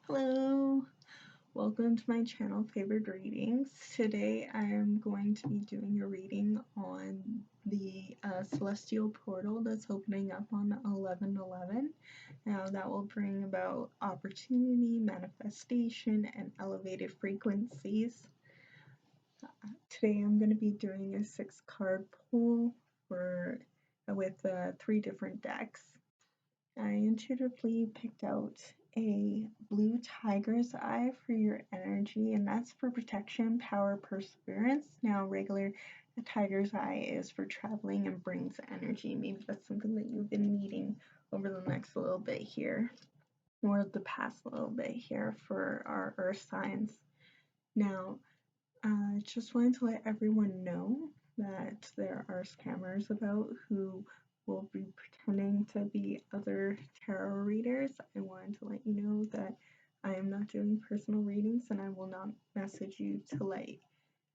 Hello, welcome to my channel Favored Readings. Today I am going to be doing a reading on the celestial portal that's opening up on 11/11. Now that will bring about opportunity, manifestation, and elevated frequencies. Today I'm going to be doing a 6-card pull with 3 different decks. I intuitively picked out a blue tiger's eye for your energy, and that's for protection, power, perseverance. Now, regular tiger's eye is for traveling and brings energy. Maybe that's something that you've been needing over the next little bit here, or the past little bit here for our earth signs. Now, just wanted to let everyone know that there are scammers about who will be pretending to be other tarot readers. I wanted to let you know that I am not doing personal readings and I will not message you to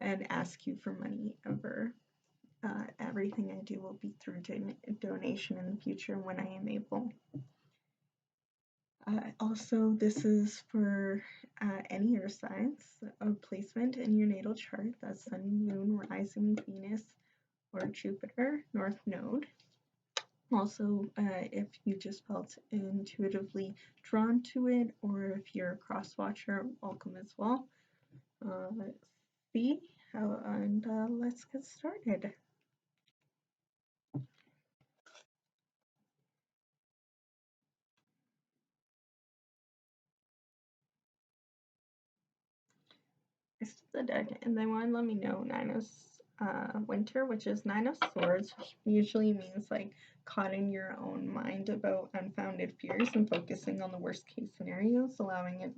and ask you for money ever. Everything I do will be through donation in the future when I am able. Also, this is for any earth signs of placement in your natal chart. That's Sun, Moon, Rising, Venus, or Jupiter, North Node. Also, if you just felt intuitively drawn to it, or if you're a cross watcher, welcome as well. Let's see, and let's get started. This is the deck, and they want to let me know Nine of Winter, which is Nine of Swords, which usually means like caught in your own mind about unfounded fears and focusing on the worst case scenarios, allowing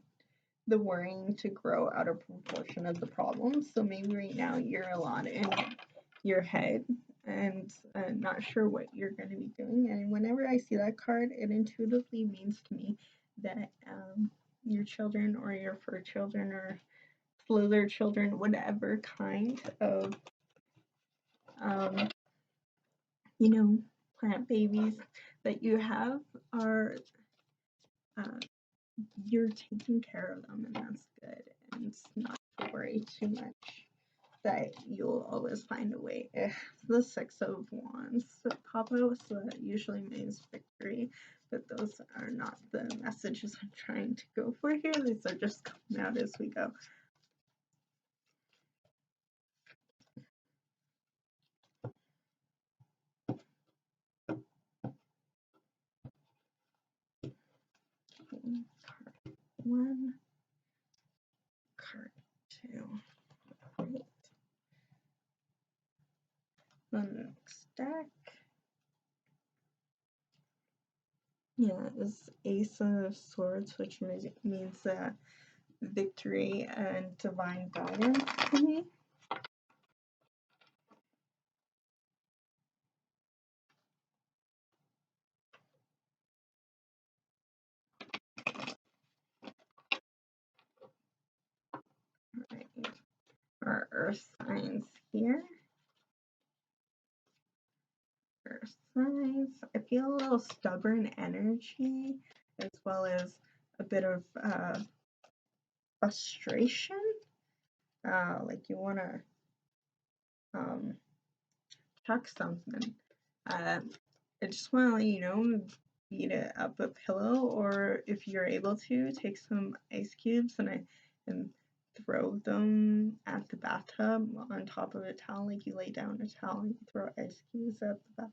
the worrying to grow out of proportion of the problems. So maybe right now you're a lot in your head and not sure what you're going to be doing. And whenever I see that card, it intuitively means to me that your children or your fur children or slither children, whatever kind of plant babies that you have are you're taking care of them, and that's good, and not to worry too much that you'll always find a way. The 6 of Wands pop out, so that usually means victory, but those are not the messages I'm trying to go for here. These are just coming out as we go. Card 1, card 2. Right. The next deck, is Ace of Swords, which means victory and divine guidance to me. Right. Our earth signs here. Earth signs. I feel a little stubborn energy, as well as a bit of frustration. Like you want to chuck something. I just want to let you know, beat it up a pillow, or if you're able to, take some ice cubes and throw them at the bathtub on top of a towel. Like you lay down a towel and you throw ice cubes at the bathtub.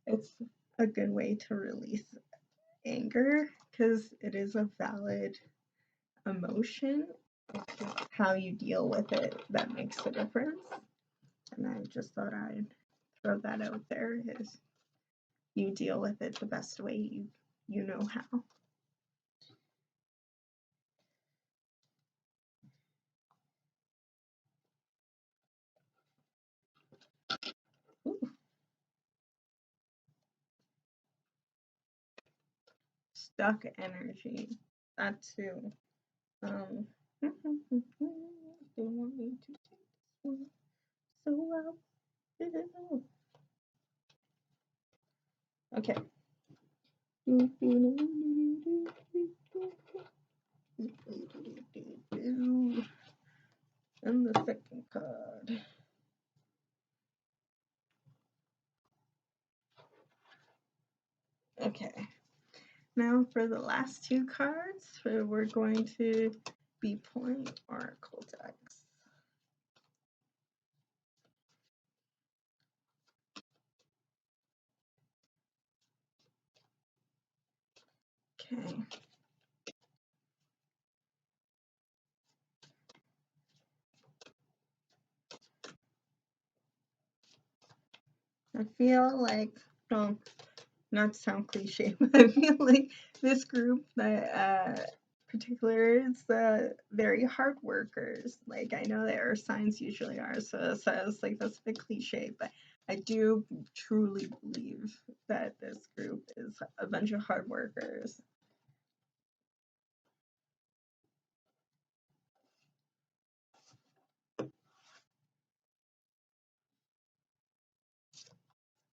It's a good way to release anger because it is a valid emotion. It's just how you deal with it that makes a difference. And I just thought I'd throw that out there, is you deal with it the best way you know how. Ooh. Stuck energy. That too. They want me to take this one, so I'll do. Okay. And the second card. Okay. Now for the last two cards, we're going to be pulling oracle decks. Okay. I feel like, well, not to sound cliche, but I feel like this group that particular is very hard workers. Like, I know that our signs usually are, so it says like that's a bit cliche, but I do truly believe that this group is a bunch of hard workers.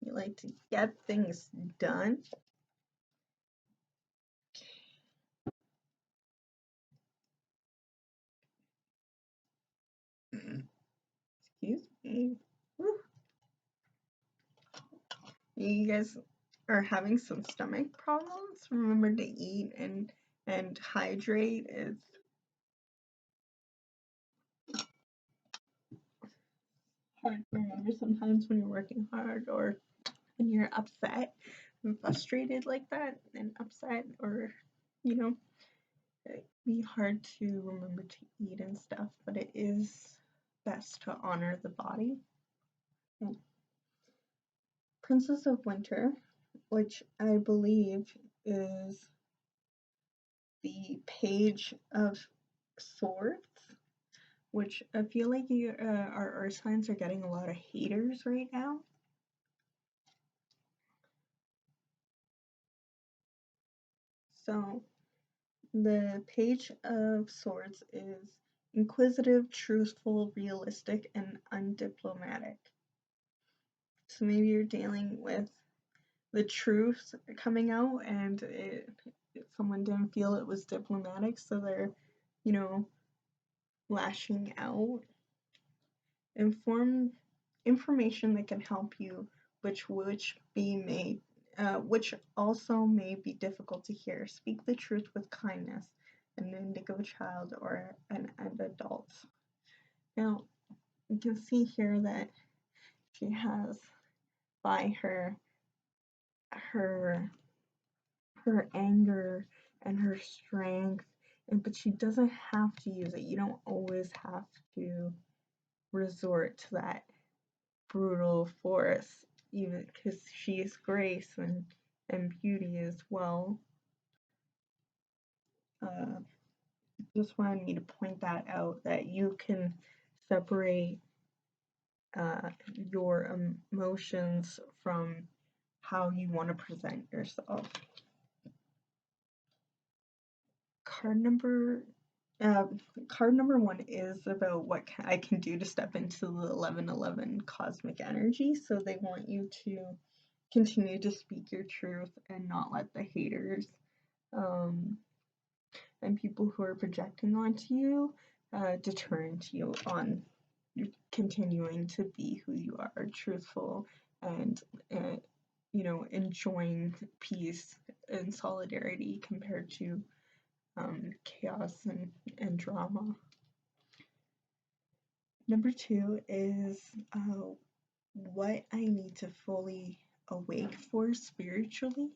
You like to get things done. Excuse me. Woo. You guys are having some stomach problems. Remember to eat and hydrate. It's hard to remember sometimes when you're working hard or when you're upset and frustrated like that and upset, or you know, it'd be hard to remember to eat and stuff, but it is best to honor the body. Yeah. Princess of Winter, which I believe is the Page of Swords, which I feel like our signs are getting a lot of haters right now. So the Page of Swords is inquisitive, truthful, realistic, and undiplomatic. So maybe you're dealing with the truth coming out, and someone didn't feel it was diplomatic, so they're, you know, lashing out. Information that can help you, which which also may be difficult to hear. Speak the truth with kindness, an indigo child or an adult. Now, you can see here that she has by her anger and her strength, but she doesn't have to use it. You don't always have to resort to that brutal force, even because she is grace and beauty as well. Just wanted me to point that out, that you can separate your emotions from how you want to present yourself. Card number one is about what I can do to step into the 1111 cosmic energy. So they want you to continue to speak your truth and not let the haters and people who are projecting onto you deterrent you on continuing to be who you are, truthful, and you know, enjoying peace and solidarity compared to chaos and drama. Number two is what I need to fully awake for spiritually.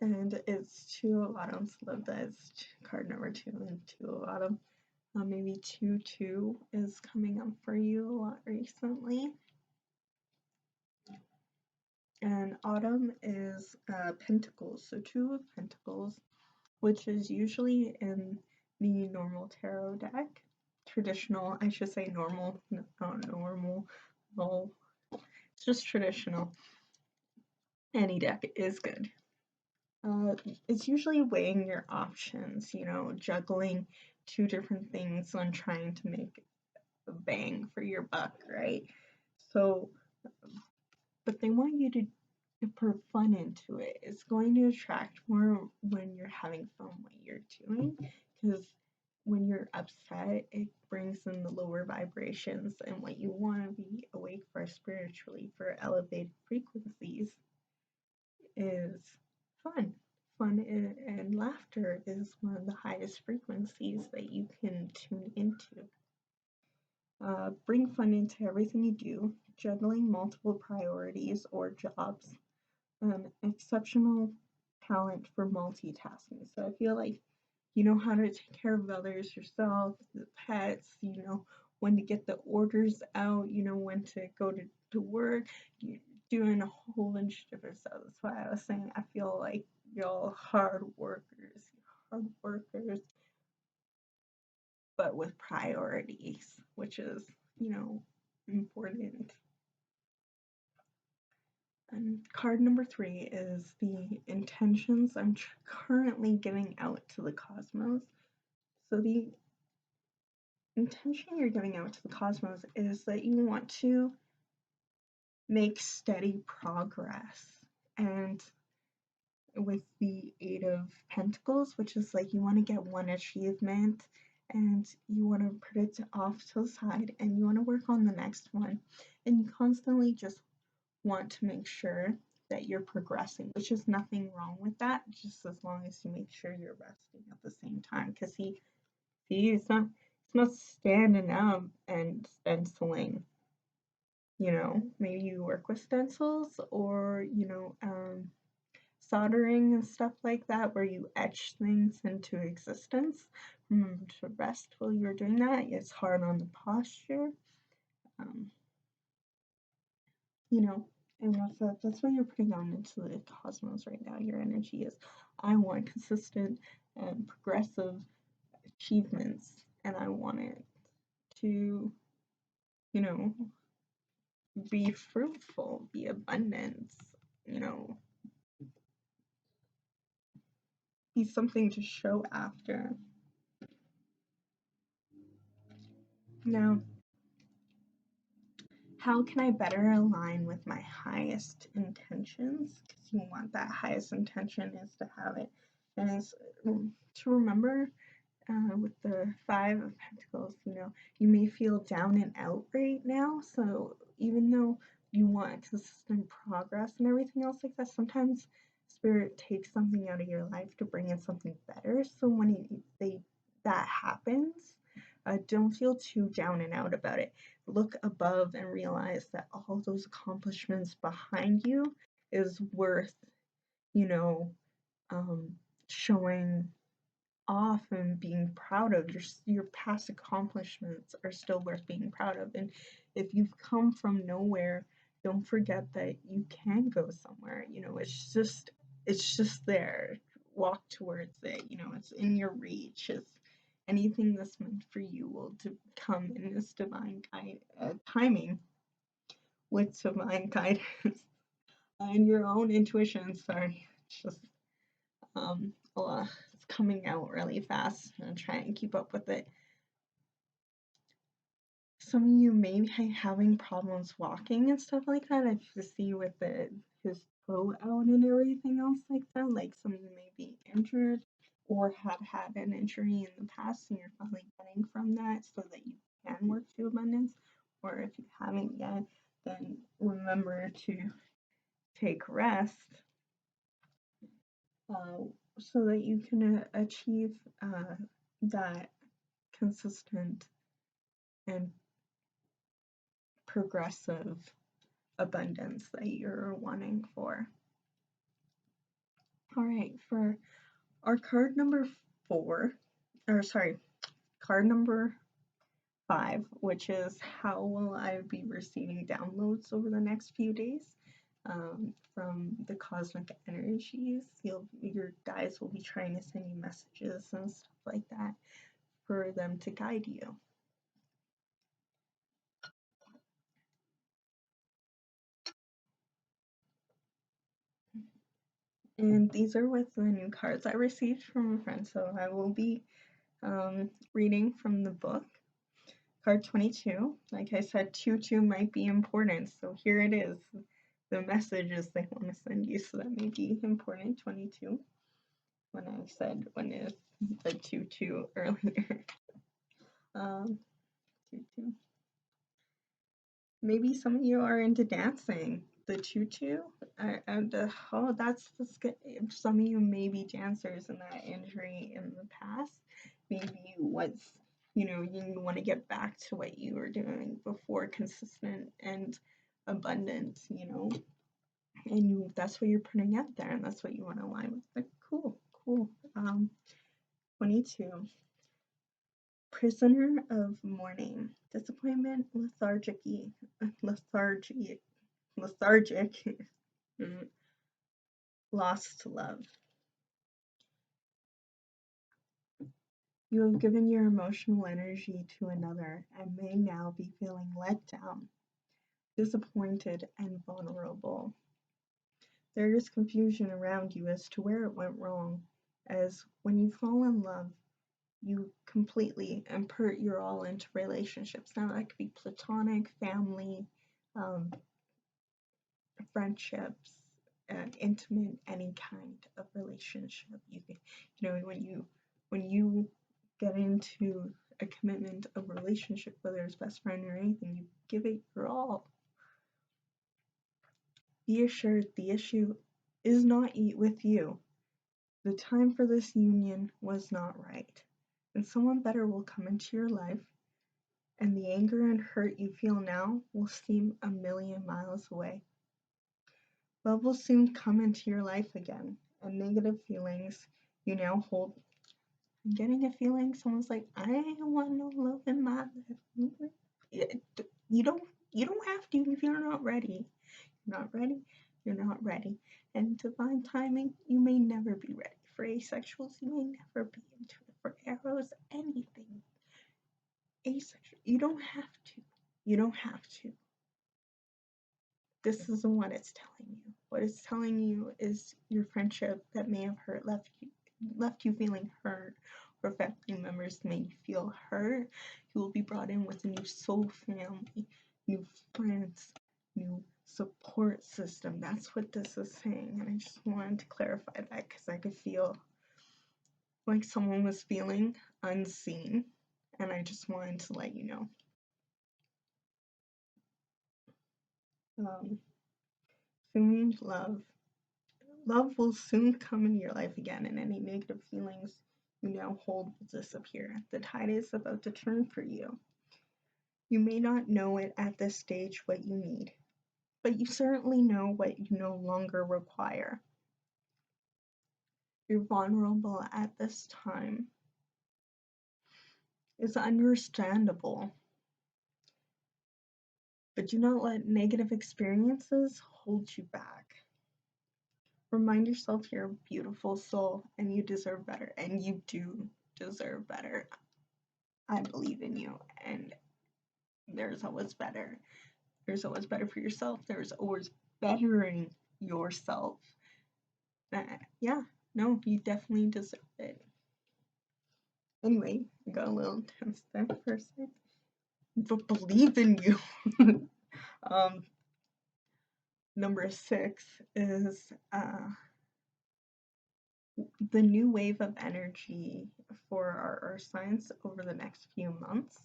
And it's Two of Autumn. Love that. It's card number two and Two of Autumn. Maybe 2-2 is coming up for you a lot recently. And Autumn is Pentacles, so Two of Pentacles, which is usually in the normal tarot deck. Traditional, I should say normal, not normal, no, it's just traditional. Any deck is good. It's usually weighing your options, you know, juggling two different things on trying to make a bang for your buck, right? So, but they want you to put fun into it. It's going to attract more when you're having fun what you're doing, because when you're upset, it brings in the lower vibrations, and what you want to be awake for spiritually for elevated frequencies is fun. And laughter is one of the highest frequencies that you can tune into. Bring fun into everything you do, juggling multiple priorities or jobs, exceptional talent for multitasking. So I feel like you know how to take care of others, yourself, the pets, you know when to get the orders out, you know when to go to work, you're doing a whole bunch of different stuff. That's why I was saying I feel like y'all hard workers, but with priorities, which is, important. And card number 3 is the intentions I'm currently giving out to the cosmos. So the intention you're giving out to the cosmos is that you want to make steady progress. And with the Eight of Pentacles, which is like you want to get one achievement and you want to put it off to the side and you want to work on the next one. And you constantly just want to make sure that you're progressing, which is nothing wrong with that, just as long as you make sure you're resting at the same time. Because he's not standing up and stenciling. Maybe you work with stencils or soldering and stuff like that, where you etch things into existence. Remember to rest while you're doing that. It's hard on the posture. Um, and that's what you're putting out into the cosmos right now. Your energy is, I want consistent and progressive achievements, and I want it to, be fruitful, be abundance, be something to show after. Now, how can I better align with my highest intentions? Because you want that highest intention is to have it, and it's to remember with the Five of Pentacles, you may feel down and out right now. So even though you want consistent progress and everything else like that, sometimes Spirit takes something out of your life to bring in something better. So when that happens, don't feel too down and out about it. Look above and realize that all those accomplishments behind you is worth, showing off and being proud of. Your past accomplishments are still worth being proud of. And if you've come from nowhere, don't forget that you can go somewhere. It's just there. Walk towards it. It's in your reach. It's anything that's meant for you will come in this divine timing, with divine guidance and your own intuition. Sorry, it's just it's coming out really fast. I'm trying to keep up with it. Some of you may be having problems walking and stuff like that. I just see with his toe out and everything else like that. Like some of you may be injured or have had an injury in the past and you're finally getting from that so that you can work to abundance. Or if you haven't yet, then remember to take rest so that you can achieve that consistent and progressive abundance that you're wanting for. All right, for our card number 5, which is how will I be receiving downloads over the next few days from the cosmic energies. Your guides will be trying to send you messages and stuff like that for them to guide you. And these are with the new cards I received from a friend, so I will be reading from the book. Card 22. Like I said, 2-2 might be important, so here it is. the messages they want to send you. So that may be important. 22. When I said when is the 2-2 earlier. 2-2. Maybe some of you are into dancing. The 2-2, and that's good. Some of you may be dancers in that injury in the past. Maybe what's you want to get back to what you were doing before, consistent and abundant, and that's what you're putting out there, and that's what you want to align with. Like, cool. 22. Prisoner of mourning, disappointment, lethargic, lost love. You have given your emotional energy to another and may now be feeling let down, disappointed, and vulnerable. There is confusion around you as to where it went wrong, as when you fall in love, you completely and put your all into relationships. Now that could be platonic, family, friendships, intimate, any kind of relationship. You can, when you get into a commitment of relationship, whether it's best friend or anything, you give it your all. Be assured the issue is not with you. The time for this union was not right, and someone better will come into your life, and the anger and hurt you feel now will seem a million miles away. Love will soon come into your life again, and negative feelings you now hold. I'm getting a feeling someone's like, I want no love in my life. You don't have to if you're not ready. You're not ready. You're not ready. And divine timing, you may never be ready. For asexuals, you may never be into it. For arrows, anything. Asexual, you don't have to. You don't have to. This isn't what it's telling you. What it's telling you is your friendship that may have left you feeling hurt, or family members made you feel hurt. You will be brought in with a new soul family, new friends, new support system. That's what this is saying, and I just wanted to clarify that because I could feel like someone was feeling unseen, and I just wanted to let you know. Soon love will soon come in your life again, and any negative feelings you now hold will disappear. The tide is about to turn for you. You may not know it at this stage what you need, but you certainly know what you no longer require. You're vulnerable at this time. It's understandable, but do not let negative experiences hold you back. Remind yourself you're a beautiful soul and you deserve better, and you do deserve better. I believe in you, and there's always better. There's always better for yourself. There's always bettering yourself. Yeah, no, you definitely deserve it. Anyway, I got a little tense there for a second. But believe in you. Number 6 is the new wave of energy for our earth signs over the next few months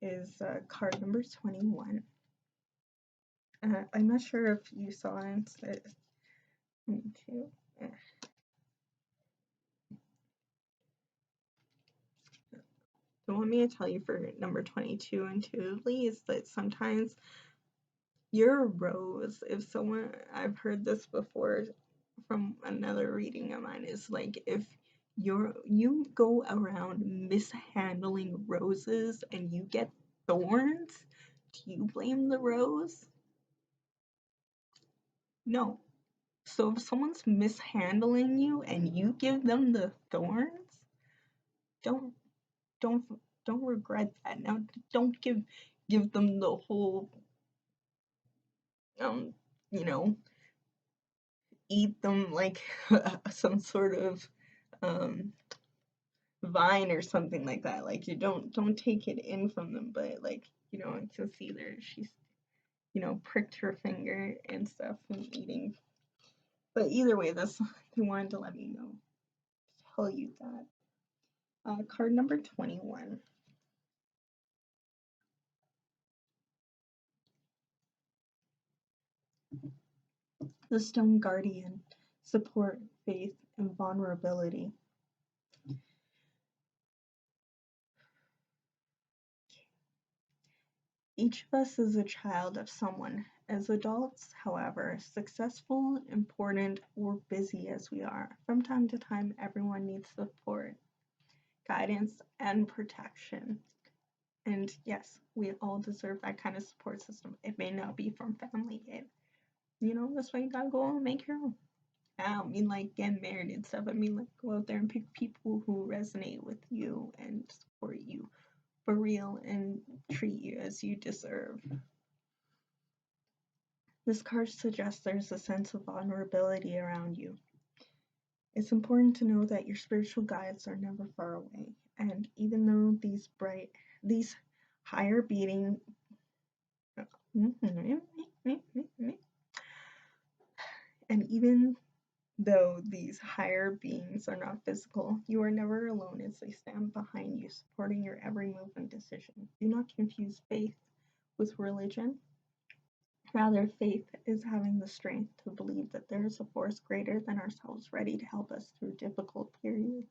is card number 21. I'm not sure if you saw it. 22. So want me to tell you for number 22 intuitively is that sometimes you're a rose. If someone, I've heard this before from another reading of mine, is like if you go around mishandling roses and you get thorns, do you blame the rose? No. So if someone's mishandling you and you give them the thorns, don't regret that. Now don't give them the whole eat them like some sort of vine or something like that. Like, you don't take it in from them, but like, I can see there you know, pricked her finger and stuff from eating. But either way, they wanted to let me know, tell you that. Card number 21. The Stone Guardian, support, faith, and vulnerability. Each of us is a child of someone. As adults, however, successful, important, or busy as we are, from time to time, everyone needs support, guidance, and protection. And yes, we all deserve that kind of support system. It may not be from family. That's why you gotta go out and make your own. I don't mean like get married and stuff. I mean like go out there and pick people who resonate with you and support you for real and treat you as you deserve. This card suggests there's a sense of vulnerability around you. It's important to know that your spiritual guides are never far away, and even though these higher being, and even though these higher beings are not physical, you are never alone as they stand behind you, supporting your every move and decision. Do not confuse faith with religion. Rather, faith is having the strength to believe that there is a force greater than ourselves ready to help us through difficult periods,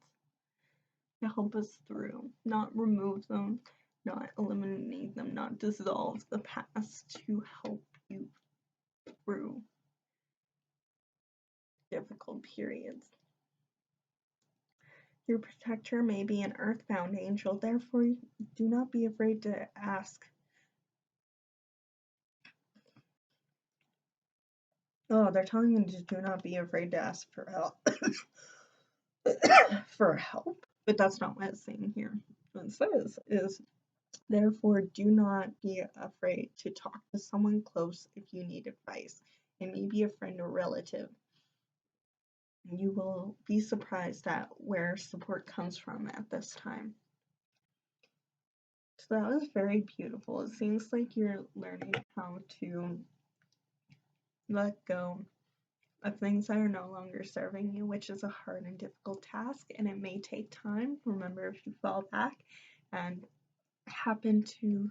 to help us through, not remove them, not eliminate them, not dissolve the past, to help you through difficult periods. Your protector may be an earthbound angel, therefore do not be afraid to ask. Oh, they're telling me to do not be afraid to ask for help. For help, but that's not what it's saying here. What it says is, therefore, do not be afraid to talk to someone close if you need advice. It may be a friend or relative. You will be surprised at where support comes from at this time. So that was very beautiful. It seems like you're learning how to let go of things that are no longer serving you, which is a hard and difficult task, and it may take time. Remember, if you fall back and happen to,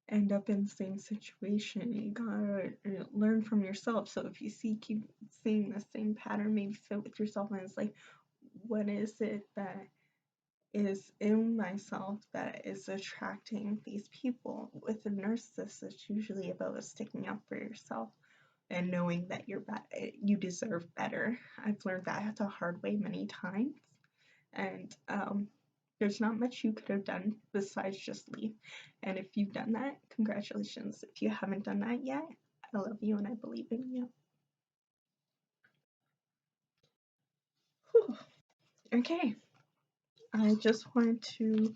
end up in the same situation, you gotta learn from yourself. So if you keep seeing the same pattern, maybe sit with yourself and it's like, what is it that is in myself that is attracting these people? With a narcissist, it's usually about sticking up for yourself and knowing that you deserve better. I've learned that the hard way many times, and there's not much you could have done besides just leave. And if you've done that, congratulations. If you haven't done that yet, I love you and I believe in you. Whew. Okay, I just wanted to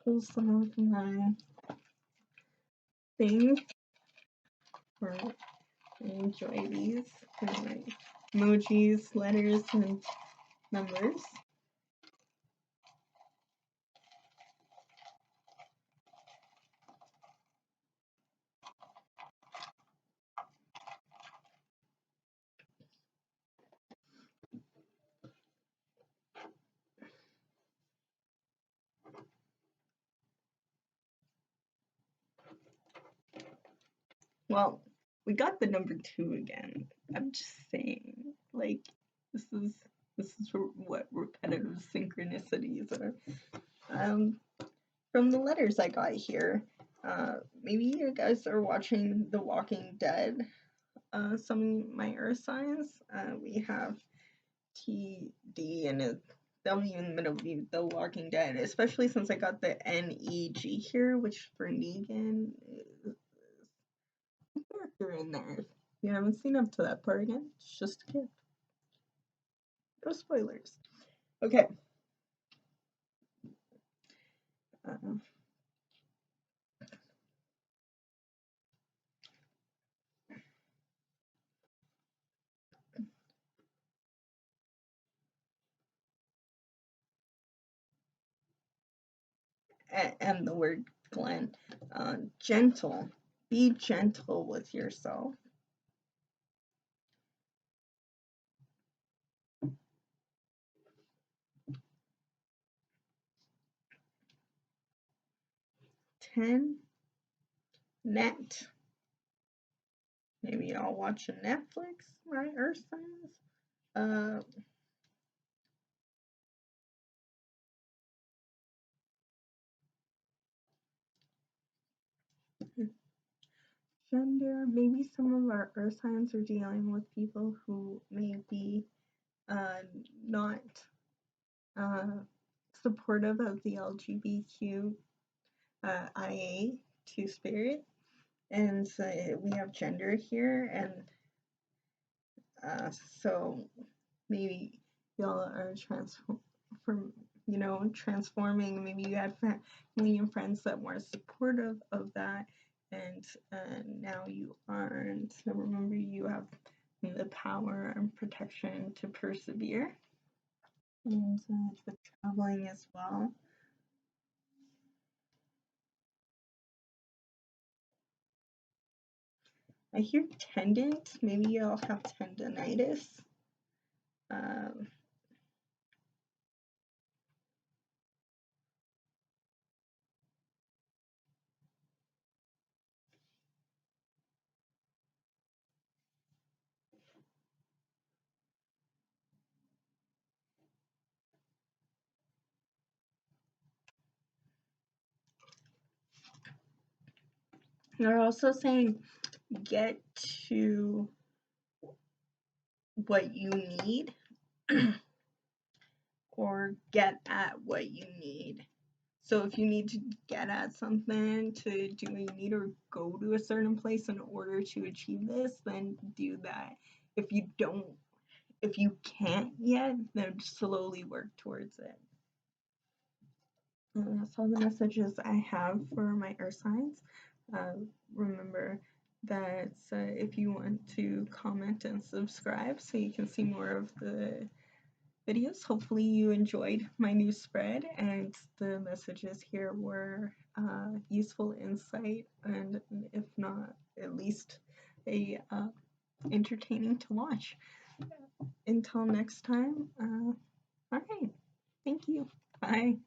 pull some of my things for enjoy these, my emojis, letters, and numbers. Well, we got the number 2 again. I'm just saying, like, this is what repetitive synchronicities are. From the letters I got here, maybe you guys are watching The Walking Dead. Some of my earth signs, we have T, D, and a W in the middle of The Walking Dead, especially since I got the N-E-G here, which for Negan is a character in there. If you haven't seen up to that part again, it's just a gift. No spoilers. Okay. And the word Glenn. Gentle. Be gentle with yourself. Net. Maybe I'll watch a Netflix, my Earth signs. Gender. Maybe some of our Earth signs are dealing with people who may be not supportive of the LGBTQ IA two-spirit. And so we have gender here, and so maybe y'all are transforming. Maybe you had family and friends that were supportive of that, and now you aren't. So remember, you have the power and protection to persevere, and with traveling as well. I hear tendon. Maybe you'll have tendonitis. They're also saying get to what you need or get at what you need. So if you need to get at something to do what you need or go to a certain place in order to achieve this, then do that. If you can't yet, then slowly work towards it. And that's all the messages I have for my earth signs. Remember that if you want to comment and subscribe so you can see more of the videos. Hopefully you enjoyed my new spread and the messages here were useful insight, and if not, at least a entertaining to watch. Until next time, all right, thank you, bye.